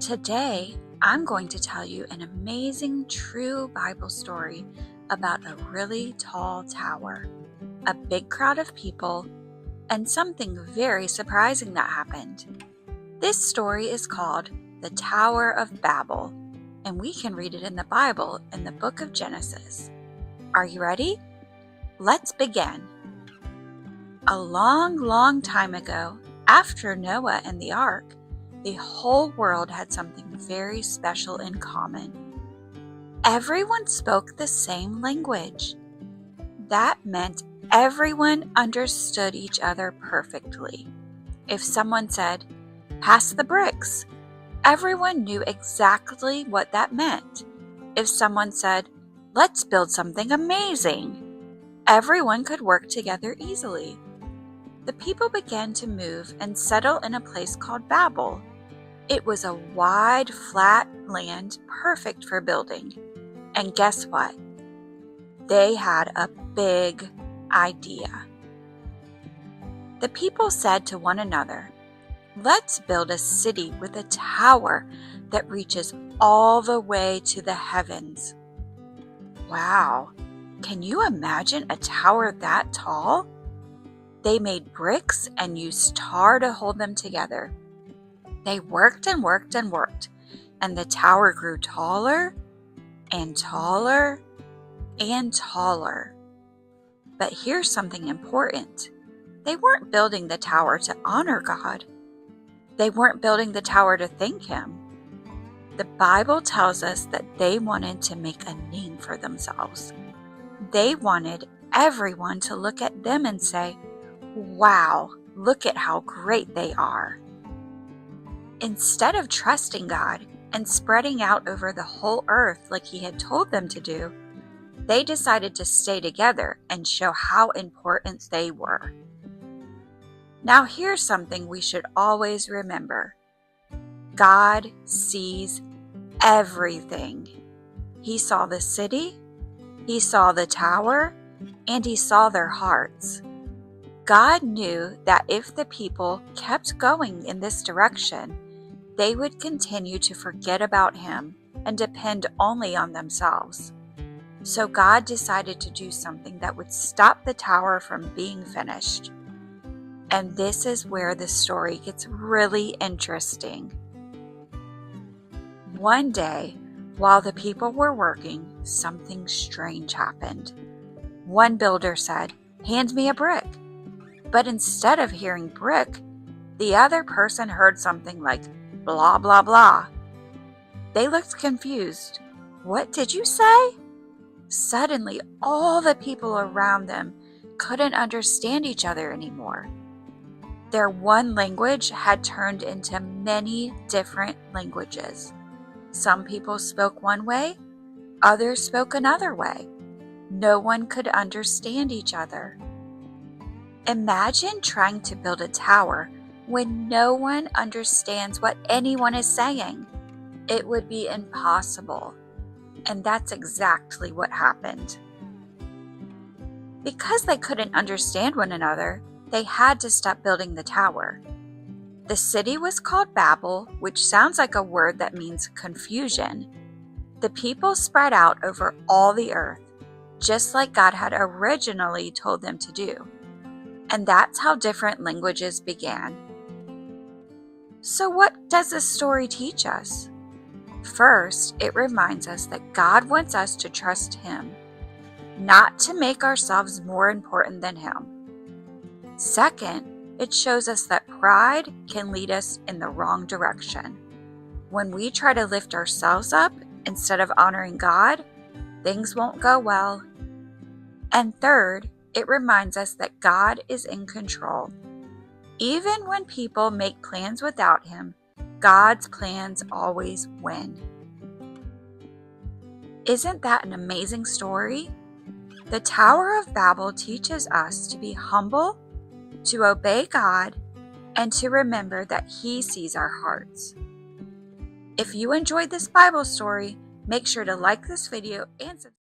Today, I'm going to tell you an amazing true Bible story about a really tall tower, a big crowd of people, and something very surprising that happened. This story is called the Tower of Babel, and we can read it in the Bible in the book of Genesis. Are you ready? Let's begin. A long time ago, after Noah and the ark, the whole world had something very special in common. Everyone spoke the same language. That meant everyone understood each other perfectly. If someone said, "Pass the bricks," everyone knew exactly what that meant. If someone said, "Let's build something amazing," everyone could work together easily. The people began to move and settle in a place called Babel. It was a wide, flat land perfect for building. And guess what? They had a big idea. The people said to one another, "Let's build a city with a tower that reaches all the way to the heavens." Wow! Can you imagine a tower that tall? They made bricks and used tar to hold them together. They worked and worked and worked, and the tower grew taller and taller and taller. But here's something important. They weren't building the tower to honor God. They weren't building the tower to thank Him. The Bible tells us that they wanted to make a name for themselves. They wanted everyone to look at them and say, "Wow, look at how great they are." Instead of trusting God and spreading out over the whole earth like He had told them to do, they decided to stay together and show how important they were. Now here's something we should always remember. God sees everything. He saw the city, He saw the tower, and He saw their hearts. God knew that if the people kept going in this direction, they would continue to forget about Him and depend only on themselves. So God decided to do something that would stop the tower from being finished. And this is where the story gets really interesting. One day, while the people were working, something strange happened. One builder said, "Hand me a brick." But instead of hearing brick, the other person heard something like blah, blah, blah. They looked confused. "What did you say?" Suddenly, all the people around them couldn't understand each other anymore. Their one language had turned into many different languages. Some people spoke one way, others spoke another way. No one could understand each other. Imagine trying to build a tower when no one understands what anyone is saying. It would be impossible. And that's exactly what happened. Because they couldn't understand one another, they had to stop building the tower. The city was called Babel, which sounds like a word that means confusion. The people spread out over all the earth, just like God had originally told them to do. And that's how different languages began. So what does this story teach us? First, it reminds us that God wants us to trust Him, not to make ourselves more important than Him. Second, it shows us that pride can lead us in the wrong direction. When we try to lift ourselves up instead of honoring God, things won't go well. And third, it reminds us that God is in control. Even when people make plans without Him, God's plans always win. Isn't that an amazing story? The Tower of Babel teaches us to be humble, to obey God, and to remember that He sees our hearts. If you enjoyed this Bible story, make sure to like this video and subscribe.